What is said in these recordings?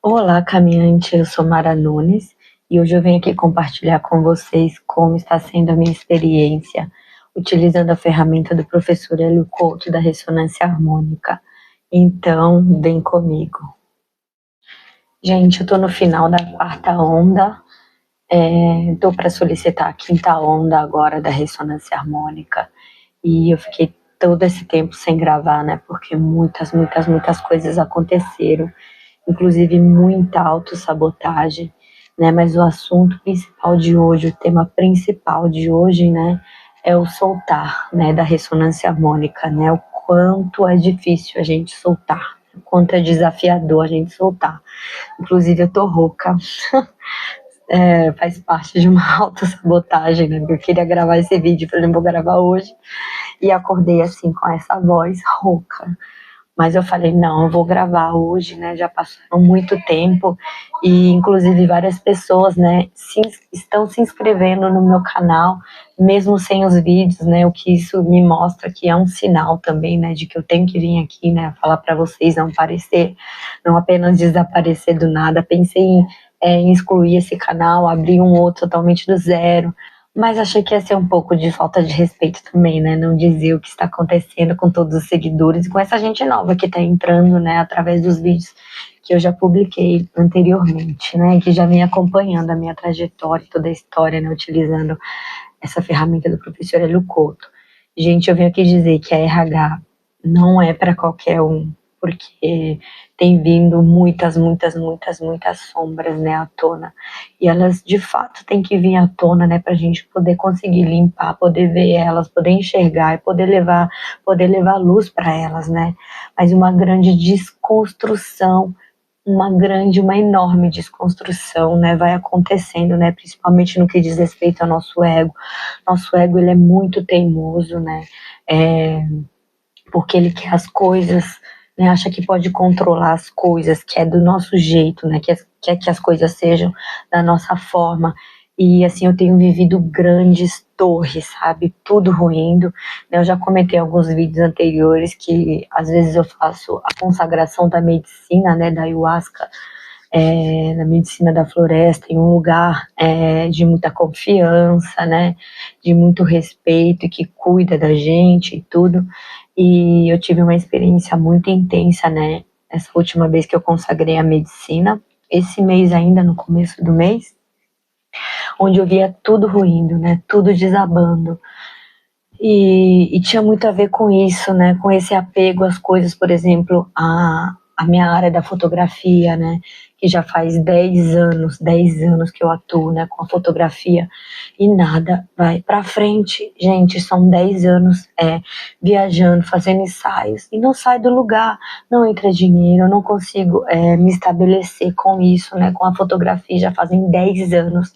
Olá, caminhante, eu sou Mara Nunes e hoje eu venho aqui compartilhar com vocês como está sendo a minha experiência utilizando a ferramenta do professor Hélio Couto da ressonância harmônica. Então, vem comigo. Gente, eu estou no final da quarta onda, estou para solicitar a quinta onda agora da ressonância harmônica e eu fiquei todo esse tempo sem gravar, né? Porque muitas coisas aconteceram, inclusive muita autossabotagem, né? Mas o assunto principal de hoje, o tema principal de hoje, né, é o soltar, né, da ressonância harmônica, né? O quanto é difícil a gente soltar, o quanto é desafiador a gente soltar. Inclusive eu tô rouca, faz parte de uma autossabotagem, né? Eu queria gravar esse vídeo, falei, vou gravar hoje, e acordei assim com essa voz rouca. Mas eu falei, não, eu vou gravar hoje, né? Já passaram muito tempo e, inclusive, várias pessoas, né, estão se inscrevendo no meu canal, mesmo sem os vídeos, né? O que isso me mostra que é um sinal também, né, de que eu tenho que vir aqui, né, falar para vocês, não aparecer, não apenas desaparecer do nada. Pensei em excluir esse canal, abrir um outro totalmente do zero. Mas achei que ia ser um pouco de falta de respeito também, né? Não dizer o que está acontecendo com todos os seguidores e com essa gente nova que está entrando, né? Através dos vídeos que eu já publiquei anteriormente, né? Que já vem acompanhando a minha trajetória, toda a história, né? Utilizando essa ferramenta do professor Hélio Couto. Gente, eu venho aqui dizer que a RH não é para qualquer um, porque tem vindo muitas sombras, né, à tona. E elas, de fato, têm que vir à tona, né, para a gente poder conseguir limpar, poder ver elas, poder enxergar e poder levar luz para elas, né. Mas uma grande desconstrução, uma enorme desconstrução, né, vai acontecendo, né, principalmente no que diz respeito ao nosso ego. Nosso ego, ele é muito teimoso, né, porque ele quer as coisas, né, acha que pode controlar as coisas, que é do nosso jeito, né, quer que as coisas sejam da nossa forma. E assim, eu tenho vivido grandes torres, sabe, tudo ruindo, né? Eu já comentei em alguns vídeos anteriores que às vezes eu faço a consagração da medicina, né, da ayahuasca, na medicina da floresta, em um lugar de muita confiança, né, de muito respeito, que cuida da gente e tudo. E eu tive uma experiência muito intensa, né, essa última vez que eu consagrei a medicina, esse mês ainda, no começo do mês, onde eu via tudo ruindo, né, tudo desabando. E tinha muito a ver com isso, né, com esse apego às coisas, por exemplo, a minha área da fotografia, né, que já faz 10 anos que eu atuo, né, com a fotografia, e nada vai para frente. Gente, são 10 anos viajando, fazendo ensaios, e não sai do lugar, não entra dinheiro, eu não consigo me estabelecer com isso, né, com a fotografia, já fazem 10 anos,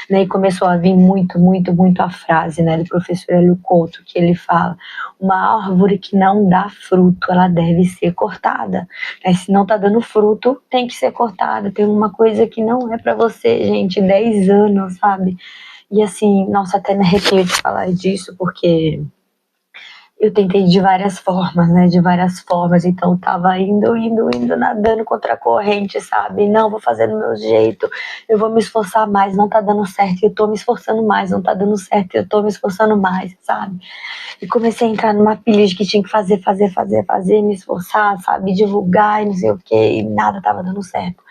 né, e começou a vir muito a frase, né, do professor Hélio Couto, que ele fala, uma árvore que não dá fruto, ela deve ser cortada, né, se não tá dando fruto, tem que ser cortada, tem uma coisa que não é para você, gente, 10 anos, sabe, e assim, nossa, até me arrepio de falar disso, porque eu tentei de várias formas, né, de várias formas, então tava indo, nadando contra a corrente, sabe, não, vou fazer do meu jeito, eu vou me esforçar mais, não tá dando certo, eu tô me esforçando mais, não tá dando certo, eu tô me esforçando mais, sabe, e comecei a entrar numa pilha de que tinha que fazer, me esforçar, sabe, divulgar e não sei o que, e nada tava dando certo.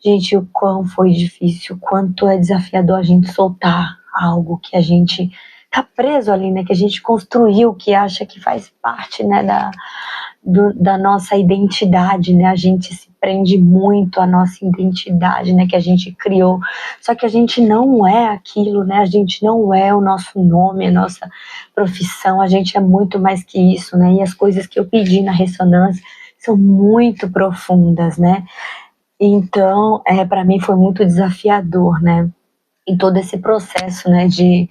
Gente, o quão foi difícil, o quanto é desafiador a gente soltar algo que a gente tá preso ali, né, que a gente construiu, que acha que faz parte, né, da nossa identidade, né, a gente se prende muito à nossa identidade, né, que a gente criou, só que a gente não é aquilo, né, a gente não é o nosso nome, a nossa profissão, a gente é muito mais que isso, né, e as coisas que eu pedi na ressonância são muito profundas, né, então, para mim foi muito desafiador, né, em todo esse processo, né, de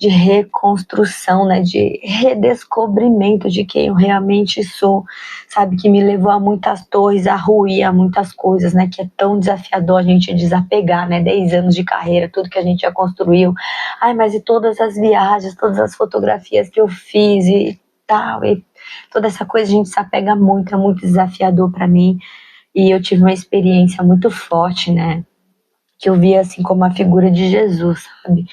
reconstrução, né, de redescobrimento de quem eu realmente sou, sabe, que me levou a muitas torres, a ruir, a muitas coisas, né, que é tão desafiador a gente desapegar, né, 10 anos de carreira, tudo que a gente já construiu, ai, mas e todas as viagens, todas as fotografias que eu fiz e tal, e toda essa coisa a gente se apega muito, é muito desafiador para mim, E eu tive uma experiência muito forte, né? Que eu via assim como a figura de Jesus, sabe?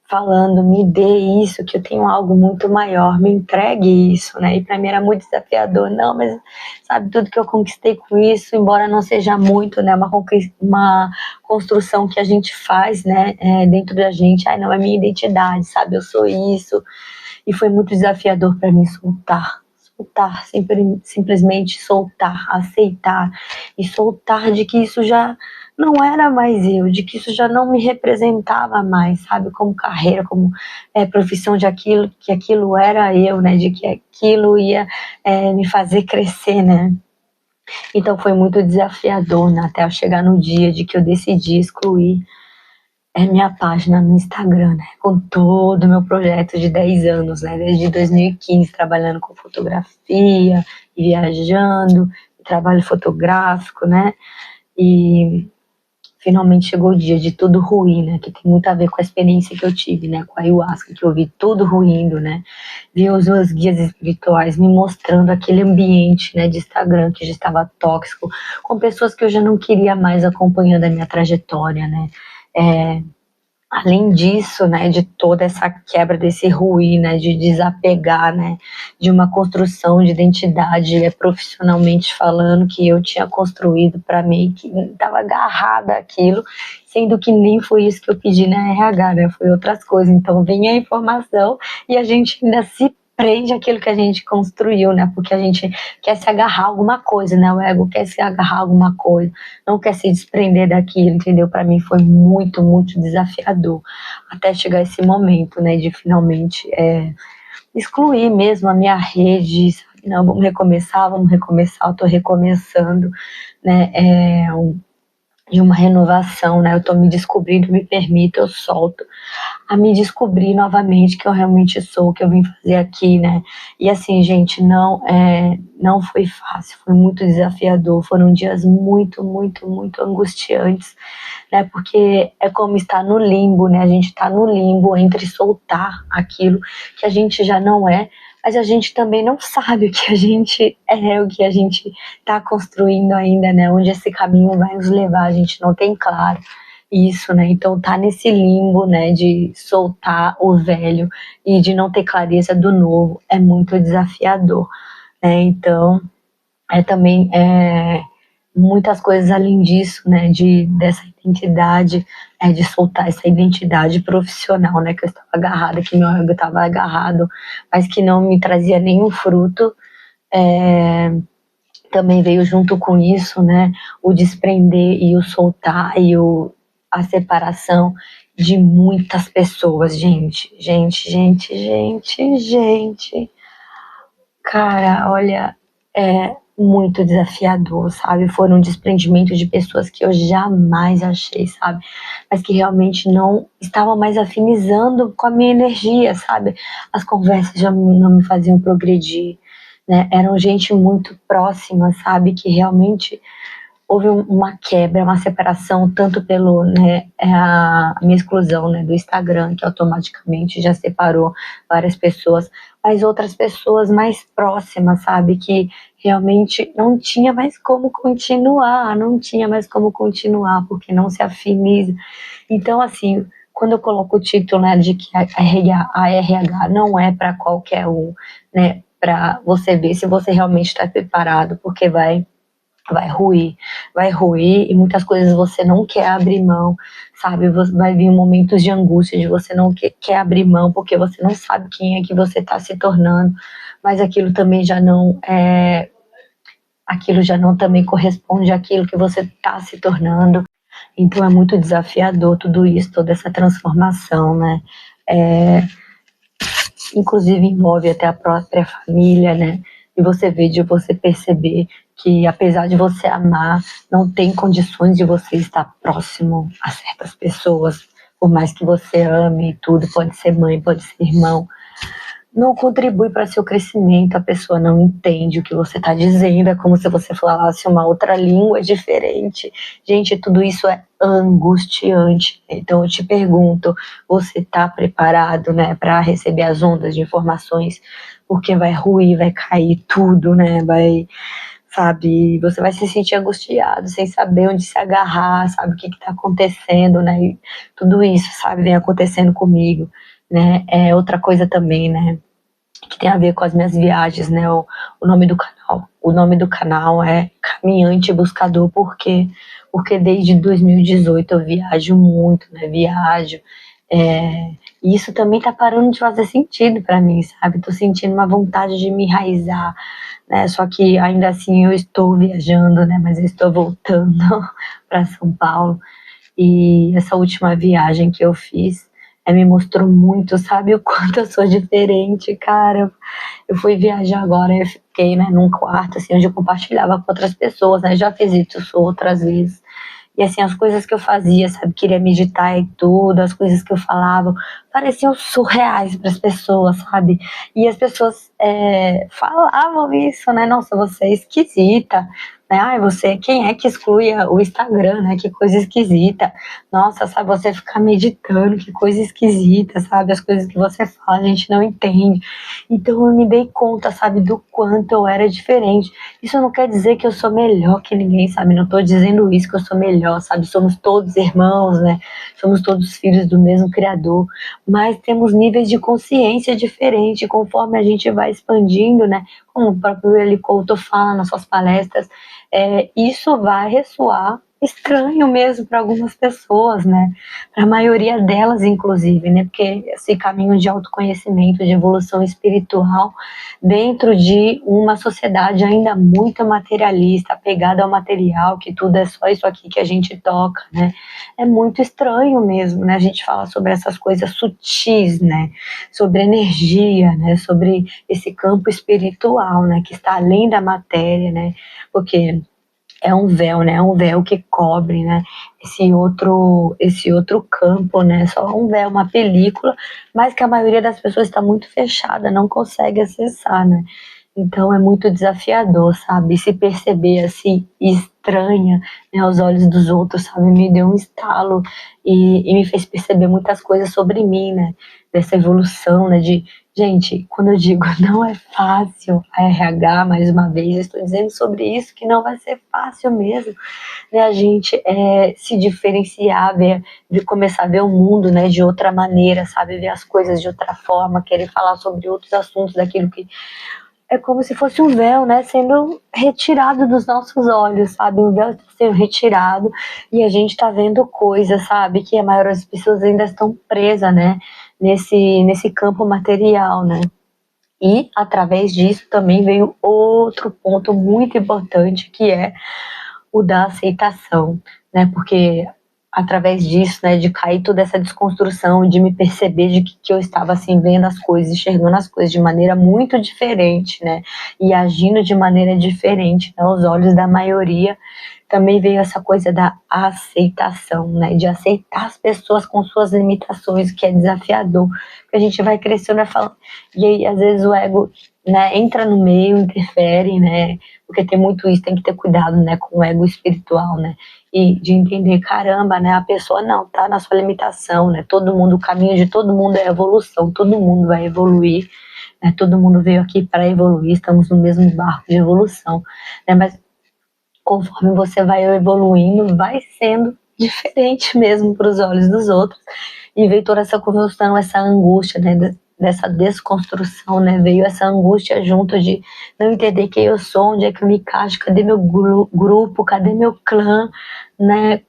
Falando, me dê isso, que eu tenho algo muito maior, me entregue isso, né? E para mim era muito desafiador, não, mas sabe, tudo que eu conquistei com isso, embora não seja muito, né? Uma construção que a gente faz, né? Dentro da gente, ai, não, é minha identidade, sabe? Eu sou isso. E foi muito desafiador para mim soltar, simplesmente soltar, aceitar e soltar de que isso já não era mais eu, de que isso já não me representava mais, sabe, como carreira, como profissão de aquilo, que aquilo era eu, né, de que aquilo ia me fazer crescer, né. Então foi muito desafiador, né, até eu chegar no dia de que eu decidi excluir minha página no Instagram, né, com todo o meu projeto de 10 anos, né, desde 2015, trabalhando com fotografia, viajando, trabalho fotográfico, né, e finalmente chegou o dia de tudo ruir, né, que tem muito a ver com a experiência que eu tive, né, com a ayahuasca, que eu vi tudo ruindo, né, vi os meus guias espirituais me mostrando aquele ambiente, né, de Instagram que já estava tóxico, com pessoas que eu já não queria mais acompanhando a minha trajetória, né, além disso, né, de toda essa quebra desse ruir, né, de desapegar, né, de uma construção de identidade profissionalmente falando que eu tinha construído para mim, que estava agarrada àquilo, sendo que nem foi isso que eu pedi na RH, né, foi outras coisas. Então vem a informação e a gente ainda se prende aquilo que a gente construiu, né, porque a gente quer se agarrar a alguma coisa, né, o ego quer se agarrar a alguma coisa, não quer se desprender daquilo, entendeu? Para mim foi muito, muito desafiador, até chegar esse momento, né, de finalmente excluir mesmo a minha rede, sabe? Não, vamos recomeçar, eu tô recomeçando, né, de uma renovação, né, eu tô me descobrindo, me permito, eu solto, a me descobrir novamente que eu realmente sou, o que eu vim fazer aqui, né? E assim, gente, não foi fácil, foi muito desafiador, foram dias muito, muito, muito angustiantes, né? Porque é como estar no limbo, né? A gente está no limbo entre soltar aquilo que a gente já não é, mas a gente também não sabe o que a gente é, o que a gente está construindo ainda, né? Onde esse caminho vai nos levar, a gente não tem claro isso, né? Então tá nesse limbo, né, de soltar o velho e de não ter clareza do novo é muito desafiador, né? Então também muitas coisas além disso, né, dessa identidade, de soltar essa identidade profissional, né, que eu estava agarrada, que meu ego estava agarrado, mas que não me trazia nenhum fruto. Também veio junto com isso, né, o desprender e o soltar e a separação de muitas pessoas, gente. Cara, olha, é muito desafiador, sabe? Foram um desprendimento de pessoas que eu jamais achei, sabe? Mas que realmente não estavam mais afinizando com a minha energia, sabe? As conversas já não me faziam progredir, né? Eram gente muito próxima, sabe? Que realmente houve uma quebra, uma separação, tanto pelo, né, a minha exclusão, né, do Instagram, que automaticamente já separou várias pessoas, mas outras pessoas mais próximas, sabe, que realmente não tinha mais como continuar, porque não se afiniza. Então, assim, quando eu coloco o título, né, de que a RH não é para qualquer um, né, para você ver se você realmente está preparado, porque vai ruir e muitas coisas você não quer abrir mão, sabe? Vai vir momentos de angústia de você não quer abrir mão porque você não sabe quem é que você está se tornando, mas aquilo também já não aquilo já não também corresponde àquilo que você está se tornando. Então é muito desafiador tudo isso, toda essa transformação, né? Inclusive envolve até a própria família, né? E você vê, de você perceber que apesar de você amar, não tem condições de você estar próximo a certas pessoas, por mais que você ame e tudo, pode ser mãe, pode ser irmão, não contribui para seu crescimento, a pessoa não entende o que você está dizendo, é como se você falasse uma outra língua diferente. Gente, tudo isso é angustiante. Então eu te pergunto, você está preparado, né, para receber as ondas de informações? Porque vai ruir, vai cair tudo, né, vai sabe? Você vai se sentir angustiado, sem saber onde se agarrar, sabe? O que está acontecendo, né? E tudo isso, sabe? Vem acontecendo comigo, né? É outra coisa também, né? Que tem a ver com as minhas viagens, né? O nome do canal. O nome do canal é Caminhante Buscador, porque desde 2018 eu viajo muito, né? Viajo. E isso também tá parando de fazer sentido para mim, sabe? Tô sentindo uma vontade de me enraizar, né? Só que ainda assim eu estou viajando, né? Mas eu estou voltando para São Paulo. E essa última viagem que eu fiz me mostrou muito, sabe, o quanto eu sou diferente, cara. Eu fui viajar agora, eu fiquei, né, num quarto, assim, onde eu compartilhava com outras pessoas, né? Já fiz isso outras vezes. E assim, as coisas que eu fazia, sabe, queria meditar e tudo, as coisas que eu falava, pareciam surreais para as pessoas, sabe? E as pessoas falavam isso, né? Nossa, você é esquisita, né? Ai, você, quem é que exclui o Instagram, né? Que coisa esquisita. Nossa, sabe, você ficar meditando, que coisa esquisita, sabe? As coisas que você fala, a gente não entende. Então eu me dei conta, sabe, do quanto eu era diferente. Isso não quer dizer que eu sou melhor que ninguém, sabe? Não tô dizendo isso, que eu sou melhor, sabe? Somos todos irmãos, né? Somos todos filhos do mesmo Criador, mas temos níveis de consciência diferentes conforme a gente vai expandindo, né? Como o próprio Eli Couto fala nas suas palestras, isso vai ressoar estranho mesmo para algumas pessoas, né? Para a maioria delas, inclusive, né? Porque esse caminho de autoconhecimento, de evolução espiritual, dentro de uma sociedade ainda muito materialista, apegada ao material, que tudo é só isso aqui que a gente toca, né? É muito estranho mesmo, né? A gente fala sobre essas coisas sutis, né? Sobre energia, né? Sobre esse campo espiritual, né? Que está além da matéria, né? Porque é um véu, né? É um véu que cobre, né? Esse outro campo, né? Só um véu, uma película, mas que a maioria das pessoas está muito fechada, não consegue acessar, né? Então é muito desafiador, sabe? Se perceber assim, estranha, né, aos olhos dos outros, sabe? Me deu um estalo e me fez perceber muitas coisas sobre mim, né? Dessa evolução, né? Gente, quando eu digo não é fácil a RH, mais uma vez, eu estou dizendo sobre isso, que não vai ser fácil mesmo, né? A gente se diferenciar, começar a ver o mundo, né, de outra maneira, sabe? Ver as coisas de outra forma, querer falar sobre outros assuntos, daquilo que é como se fosse um véu, né, sendo retirado dos nossos olhos, sabe? O véu está sendo retirado e a gente está vendo coisas, sabe? Que a maioria das pessoas ainda estão presas, né? Nesse campo material, né? E através disso também veio outro ponto muito importante, que é o da aceitação, né? Porque através disso, né, de cair toda essa desconstrução, de me perceber de que eu estava assim vendo as coisas, enxergando as coisas de maneira muito diferente, né, e agindo de maneira diferente, né, aos olhos da maioria, também veio essa coisa da aceitação, né, de aceitar as pessoas com suas limitações, que é desafiador, porque a gente vai crescendo e aí às vezes o ego, né, entra no meio, interfere, né, porque tem muito isso, tem que ter cuidado, né, com o ego espiritual, né, e de entender, caramba, né, a pessoa não tá na sua limitação, né, todo mundo, o caminho de todo mundo é evolução, todo mundo vai evoluir, né, todo mundo veio aqui para evoluir, estamos no mesmo barco de evolução, né, mas conforme você vai evoluindo, vai sendo diferente mesmo para os olhos dos outros, e veio toda essa construção, essa angústia, né, dessa desconstrução, né, veio essa angústia junto de não entender quem eu sou, onde é que eu me encaixo, cadê meu grupo, cadê meu clã, né,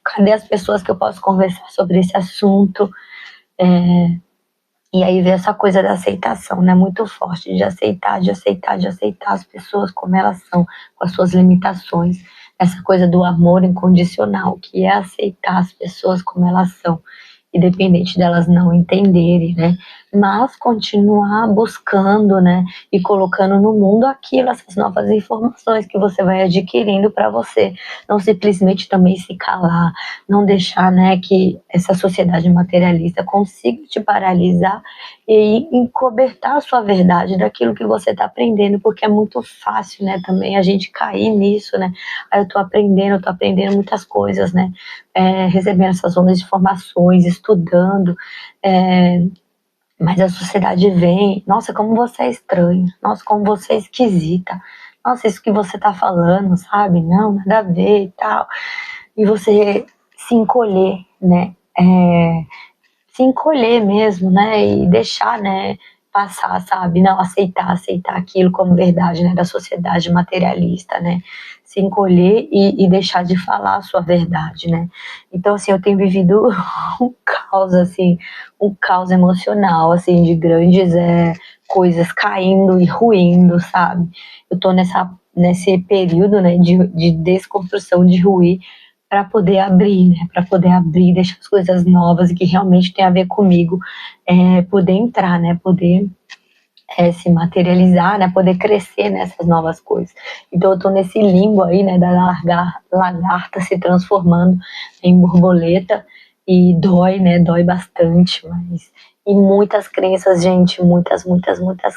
cadê as pessoas que eu posso conversar sobre esse assunto, e aí veio essa coisa da aceitação, né, muito forte, de aceitar as pessoas como elas são, com as suas limitações, essa coisa do amor incondicional, que é aceitar as pessoas como elas são, independente delas não entenderem, né? Mas continuar buscando, né? E colocando no mundo aquilo, essas novas informações que você vai adquirindo para você. Não simplesmente também se calar, não deixar, né, que essa sociedade materialista consiga te paralisar e encobertar a sua verdade daquilo que você está aprendendo, porque é muito fácil, né, também a gente cair nisso, né? Aí eu tô aprendendo muitas coisas, né? Recebendo essas ondas de informações, estudando, mas a sociedade vem, nossa, como você é estranha, nossa, como você é esquisita, nossa, isso que você tá falando, sabe? Não, nada a ver e tal. E você se encolher, né? Se encolher mesmo, né? E deixar, né? Passar, sabe? Não aceitar aquilo como verdade, né? Da sociedade materialista, né? Se encolher e deixar de falar a sua verdade, né? Então, assim, eu tenho vivido um caos, assim, um caos emocional, assim, de grandes coisas caindo e ruindo, sabe? Eu tô nesse período, né, de desconstrução, de ruir, para poder abrir, né? Para poder abrir, deixar as coisas novas e que realmente tem a ver comigo, poder entrar, né? Poder se materializar, né? Poder crescer nessas novas coisas. Então eu tô nesse limbo aí, né? Da lagarta se transformando em borboleta e dói, né? Dói bastante, mas e muitas crenças, gente, muitas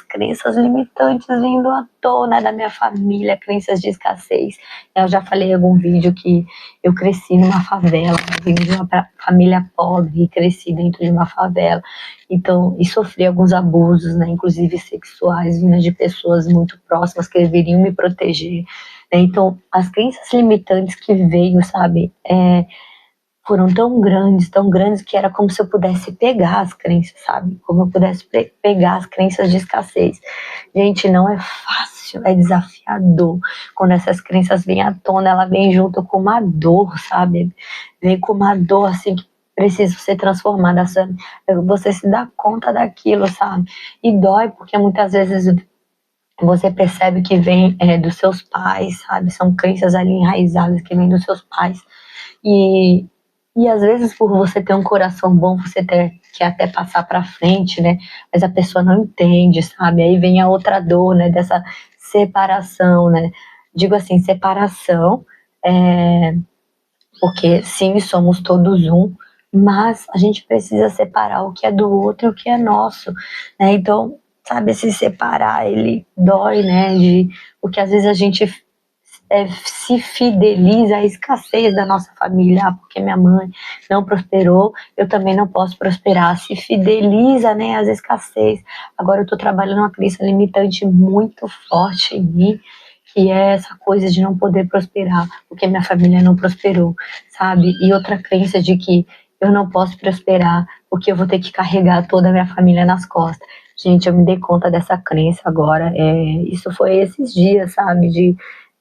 crenças limitantes vindo à tona da minha família, crenças de escassez. Eu já falei em algum vídeo que eu cresci numa favela, vim de uma família pobre e cresci dentro de uma favela. Então, e sofri alguns abusos, né, inclusive sexuais, vindas de pessoas muito próximas que deveriam me proteger. Né? Então, as crenças limitantes que veio, sabe, foram tão grandes que era como se eu pudesse pegar as crenças, sabe? Como eu pudesse pegar as crenças de escassez. Gente, não é fácil, é desafiador. Quando essas crenças vêm à tona, ela vem junto com uma dor, sabe? Vem com uma dor assim que precisa ser transformada, sabe? Você se dá conta daquilo, sabe? E dói porque muitas vezes você percebe que vem dos seus pais, sabe? São crenças ali enraizadas que vêm dos seus pais. E, e às vezes por você ter um coração bom, quer até passar para frente, né? Mas a pessoa não entende, sabe? Aí vem a outra dor, né? Dessa separação, né? Digo assim, separação, porque sim, somos todos um, mas a gente precisa separar o que é do outro e o que é nosso, né? Então, sabe, se separar, ele dói, né? Porque às vezes a gente se fideliza à escassez da nossa família, porque minha mãe não prosperou, eu também não posso prosperar, se fideliza, né, às escassez. Agora eu estou trabalhando uma crença limitante muito forte em mim, que é essa coisa de não poder prosperar, porque minha família não prosperou, sabe? E outra crença de que eu não posso prosperar, porque eu vou ter que carregar toda a minha família nas costas. Gente, eu me dei conta dessa crença agora, isso foi esses dias, sabe,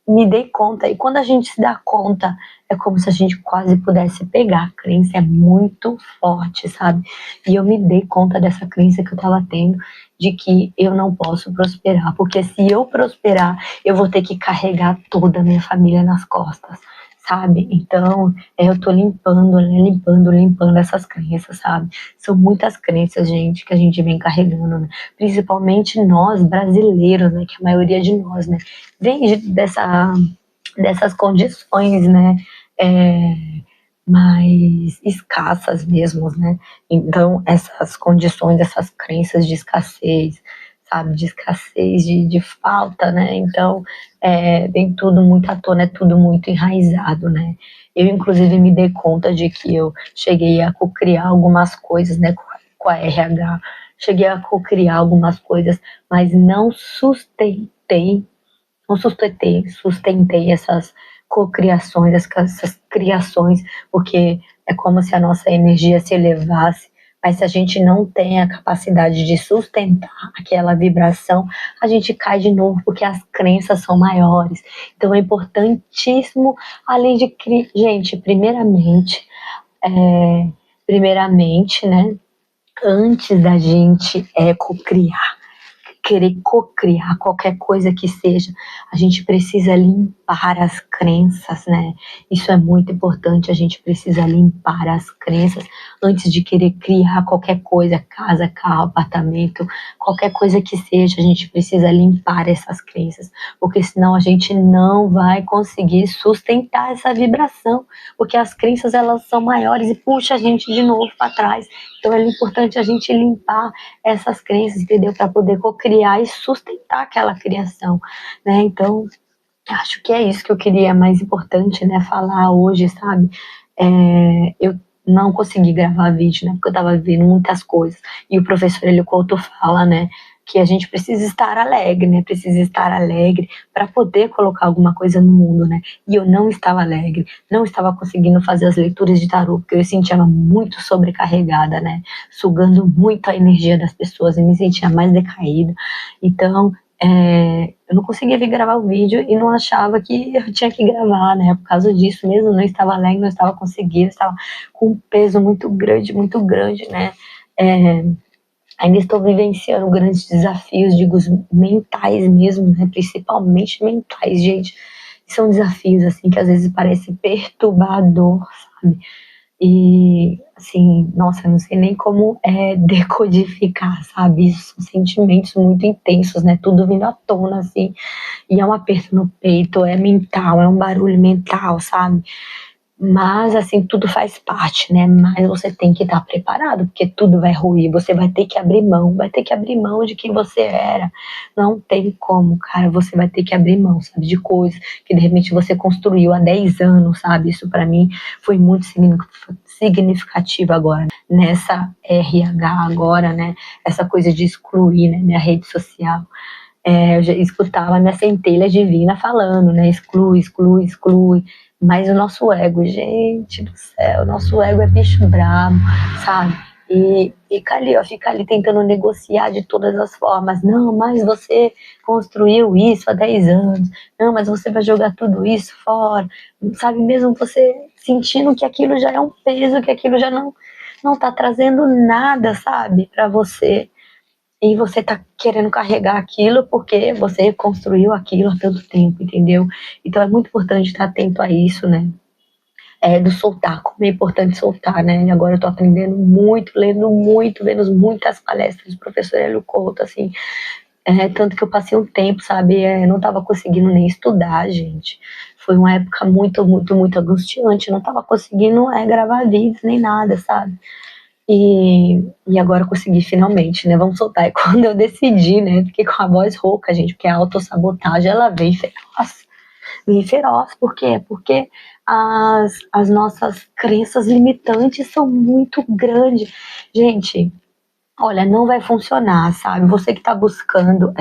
me dei conta. E quando a gente se dá conta, é como se a gente quase pudesse pegar. A crença é muito forte, sabe? E eu me dei conta dessa crença que eu tava tendo, de que eu não posso prosperar, porque se eu prosperar, eu vou ter que carregar toda a minha família nas costas, sabe? Então, eu tô limpando, né? Limpando essas crenças, sabe? São muitas crenças, gente, que a gente vem carregando, né? Principalmente nós, brasileiros, né? Que a maioria de nós, né? Vem dessas condições, né? É, mais escassas mesmo, né? Então, essas condições, essas crenças de escassez, sabe? De escassez, de falta, né? Então, vem tudo muito à tona, é tudo muito enraizado, né? Eu, inclusive, me dei conta de que eu cheguei a cocriar algumas coisas, né? Com a RH, cheguei a cocriar algumas coisas, mas não sustentei essas cocriações, essas criações, porque é como se a nossa energia se elevasse, mas se a gente não tem a capacidade de sustentar aquela vibração, a gente cai de novo, porque as crenças são maiores. Então é importantíssimo, além de gente, primeiramente, né, antes da gente cocriar, querer cocriar qualquer coisa que seja, a gente precisa limpar as crenças, né? Isso é muito importante, a gente precisa limpar as crenças antes de querer criar qualquer coisa, casa, carro, apartamento, qualquer coisa que seja, a gente precisa limpar essas crenças, porque senão a gente não vai conseguir sustentar essa vibração, porque as crenças elas são maiores e puxa a gente de novo para trás. Então é importante a gente limpar essas crenças, entendeu? Para poder co-criar e sustentar aquela criação, né? Então, acho que é isso que eu queria mais importante, né? Falar hoje, sabe? Eu não consegui gravar vídeo, né? Porque eu tava vendo muitas coisas. E o professor Hélio Couto fala, né? que a gente precisa estar alegre, né? Precisa estar alegre para poder colocar alguma coisa no mundo, né? E eu não estava alegre, não estava conseguindo fazer as leituras de tarô, porque eu me sentia muito sobrecarregada, né? Sugando muito a energia das pessoas e me sentia mais decaída. Então, eu não conseguia vir gravar o vídeo e não achava que eu tinha que gravar, né? Por causa disso mesmo, não estava alegre, não estava conseguindo, estava com um peso muito grande, né? Ainda estou vivenciando grandes desafios, digo, mentais mesmo, né? Principalmente mentais, gente. São desafios, assim, que às vezes parece perturbador, sabe? E, assim, nossa, eu não sei nem como decodificar, sabe? Isso são sentimentos muito intensos, né? Tudo vindo à tona, assim. E é um aperto no peito, é mental, é um barulho mental, sabe? Mas, assim, tudo faz parte, né? Mas você tem que estar preparado, porque tudo vai ruir. Você vai ter que abrir mão, de quem você era. Não tem como, cara. Você vai ter que abrir mão, sabe? De coisas que de repente você construiu há 10 anos, sabe? Isso pra mim foi muito significativo agora, nessa RH agora, né? Essa coisa de excluir, né? Minha rede social. Eu já escutava minha centelha divina falando, né? Exclui, exclui, exclui. Mas o nosso ego, gente do céu, o nosso ego é bicho brabo, sabe? E fica ali tentando negociar de todas as formas. Não, mas você construiu isso há 10 anos. Não, mas você vai jogar tudo isso fora. Sabe, mesmo você sentindo que aquilo já é um peso, que aquilo já não tá trazendo nada, sabe, para você. E você tá querendo carregar aquilo porque você construiu aquilo há tanto tempo, entendeu? Então é muito importante estar atento a isso, né? Do soltar, como é importante soltar, né? E agora eu tô aprendendo muito, lendo muito, vendo muitas palestras do professor Hélio Couto, assim. Tanto que eu passei um tempo, sabe? Não tava conseguindo nem estudar, gente. Foi uma época muito, muito, muito angustiante. Eu não tava conseguindo gravar vídeos nem nada, sabe? E agora eu consegui finalmente, né? Vamos soltar. E quando eu decidi, né? Fiquei com a voz rouca, gente, porque a autossabotagem, ela vem feroz. Vem feroz, por quê? Porque as nossas crenças limitantes são muito grandes. Gente, olha, não vai funcionar, sabe? Você que está buscando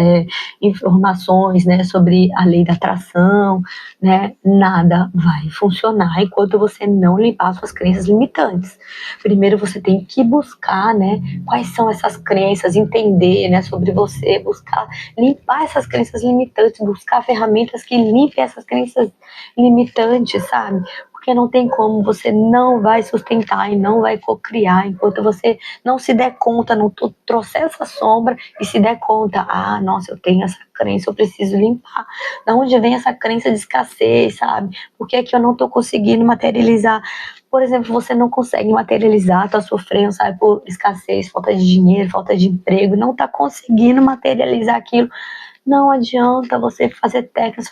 informações, né, sobre a lei da atração, né, nada vai funcionar enquanto você não limpar suas crenças limitantes. Primeiro você tem que buscar, né, quais são essas crenças, entender, né, sobre você, buscar limpar essas crenças limitantes, buscar ferramentas que limpem essas crenças limitantes, sabe? Porque não tem como, você não vai sustentar e não vai cocriar enquanto você não se der conta, não trouxer essa sombra e se der conta, nossa, eu tenho essa crença, eu preciso limpar. Da onde vem essa crença de escassez, sabe? Por que é que eu não estou conseguindo materializar? Por exemplo, você não consegue materializar, tá sofrendo, sabe, por escassez, falta de dinheiro, falta de emprego, não tá conseguindo materializar aquilo. Não adianta você fazer técnicas,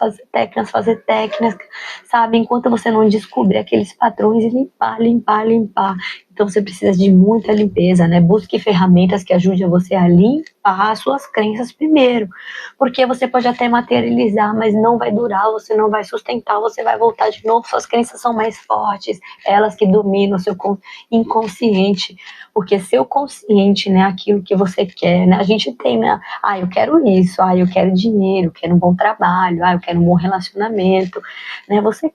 sabe? Enquanto você não descobrir aqueles padrões e limpar. Então você precisa de muita limpeza, né? Busque ferramentas que ajudem você a limpar as suas crenças primeiro. Porque você pode até materializar, mas não vai durar, você não vai sustentar, você vai voltar de novo. Suas crenças são mais fortes, elas que dominam o seu inconsciente. Porque seu consciente, né? Aquilo que você quer, né? A gente tem, né? Eu quero isso, eu quero dinheiro, eu quero um bom trabalho, eu quero um bom relacionamento, né? Você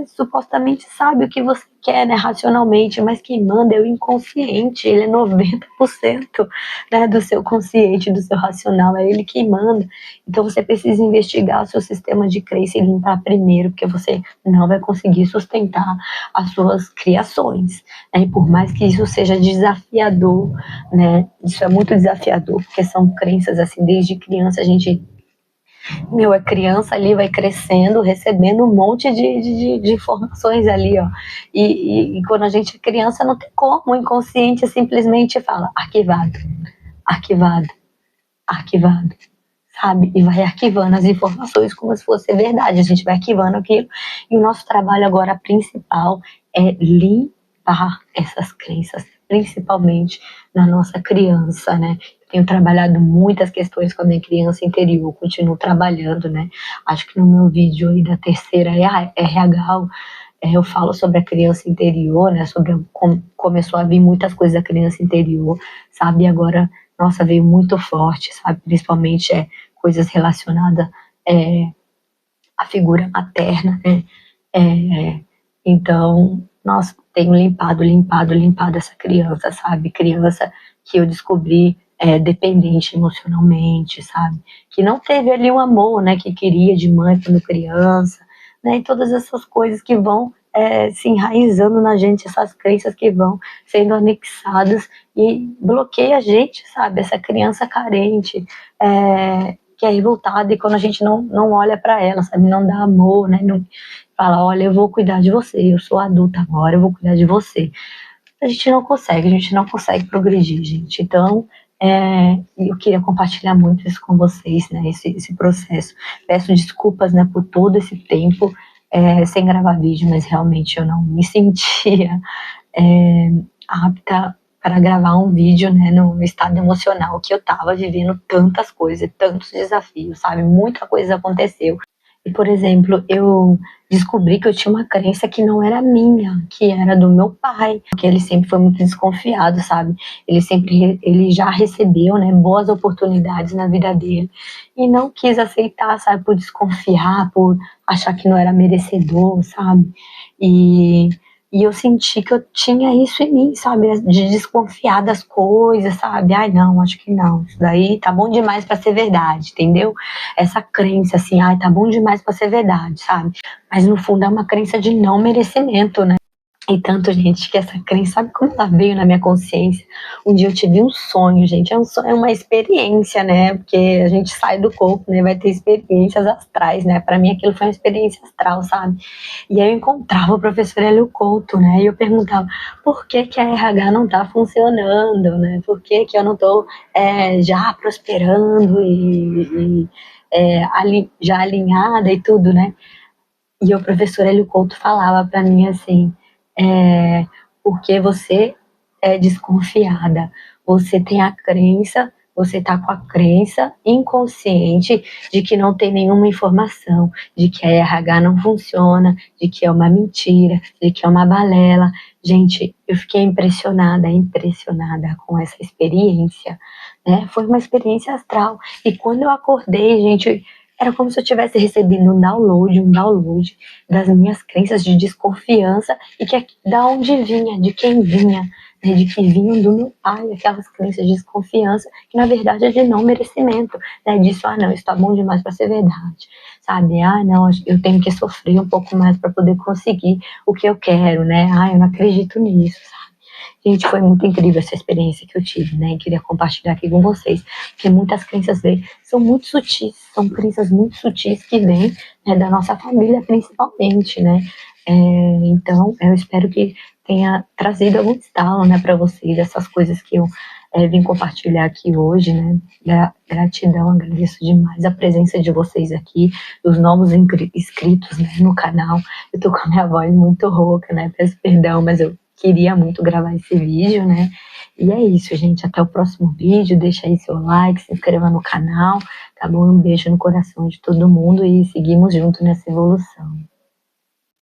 supostamente sabe o que você quer, né, racionalmente, mas quem manda é o inconsciente, ele é 90%, né, do seu consciente, do seu racional, é ele quem manda. Então você precisa investigar o seu sistema de crença e limpar primeiro, porque você não vai conseguir sustentar as suas criações, né? E por mais que isso seja desafiador, né, isso é muito desafiador, porque são crenças, assim, desde criança a gente é criança ali, vai crescendo, recebendo um monte de informações ali, ó. E quando a gente é criança, não tem como, o inconsciente simplesmente fala arquivado, arquivado, arquivado, sabe? E vai arquivando as informações como se fosse verdade, a gente vai arquivando aquilo. E o nosso trabalho agora principal é limpar essas crenças, principalmente na nossa criança, né? Tenho trabalhado muitas questões com a minha criança interior, continuo trabalhando, né? Acho que no meu vídeo aí da terceira RH, eu falo sobre a criança interior, né? Sobre como começou a vir muitas coisas da criança interior, sabe? Agora nossa, veio muito forte, sabe? Principalmente coisas relacionadas à figura materna, né? Então, nossa, tenho limpado essa criança, sabe? Criança que eu descobri dependente emocionalmente, sabe? Que não teve ali um amor, né? Que queria de mãe quando criança, né? E todas essas coisas que vão se enraizando na gente, essas crenças que vão sendo anexadas e bloqueia a gente, sabe? Essa criança carente, que é revoltada e quando a gente não olha para ela, sabe? Não dá amor, né? Não fala, olha, eu vou cuidar de você, eu sou adulta agora, eu vou cuidar de você. A gente não consegue progredir, gente. Então, eu queria compartilhar muito isso com vocês, né? Esse processo. Peço desculpas, né, por todo esse tempo sem gravar vídeo, mas realmente eu não me sentia apta para gravar um vídeo, né, no estado emocional que eu tava vivendo tantas coisas, tantos desafios, sabe? Muita coisa aconteceu. E, por exemplo, eu descobri que eu tinha uma crença que não era minha, que era do meu pai, porque ele sempre foi muito desconfiado, sabe? Ele já recebeu, né, boas oportunidades na vida dele e não quis aceitar, sabe, por desconfiar, por achar que não era merecedor, sabe? E e eu senti que eu tinha isso em mim, sabe? De desconfiar das coisas, sabe? Ai, não, acho que não. Isso daí tá bom demais pra ser verdade, entendeu? Essa crença, assim, ai, tá bom demais pra ser verdade, sabe? Mas no fundo é uma crença de não merecimento, né? E tanto, gente, que essa crença, sabe como ela veio na minha consciência? Um dia eu tive um sonho, gente, é uma experiência, né? Porque a gente sai do corpo, né? Vai ter experiências astrais, né? Para mim aquilo foi uma experiência astral, sabe? E aí eu encontrava o professor Hélio Couto, né? E eu perguntava, por que que a RH não tá funcionando, né? Por que que eu não tô já prosperando já alinhada e tudo, né? E o professor Hélio Couto falava para mim assim, porque você é desconfiada, você tem a crença, você tá com a crença inconsciente de que não tem nenhuma informação, de que a RH não funciona, de que é uma mentira, de que é uma balela. Gente, eu fiquei impressionada com essa experiência, né? Foi uma experiência astral. E quando eu acordei, gente, era como se eu tivesse recebido um download das minhas crenças de desconfiança e que da onde vinha, de quem vinha, né, de que vinham do meu pai, aquelas crenças de desconfiança, que na verdade é de não merecimento, né, disso, não, isso tá bom demais para ser verdade, sabe, não, eu tenho que sofrer um pouco mais para poder conseguir o que eu quero, né, eu não acredito nisso, sabe. Gente, foi muito incrível essa experiência que eu tive, né? E queria compartilhar aqui com vocês, porque muitas crenças dele são muito sutis, são crenças muito sutis que vêm, né, da nossa família principalmente, né? Então, eu espero que tenha trazido algum estalo, né, para vocês, essas coisas que eu vim compartilhar aqui hoje, né? Gratidão, agradeço demais a presença de vocês aqui, dos novos inscritos, né, no canal. Eu tô com a minha voz muito rouca, né? Peço perdão, mas eu queria muito gravar esse vídeo, né? E é isso, gente. Até o próximo vídeo. Deixa aí seu like, se inscreva no canal, tá bom? Um beijo no coração de todo mundo e seguimos junto nessa evolução.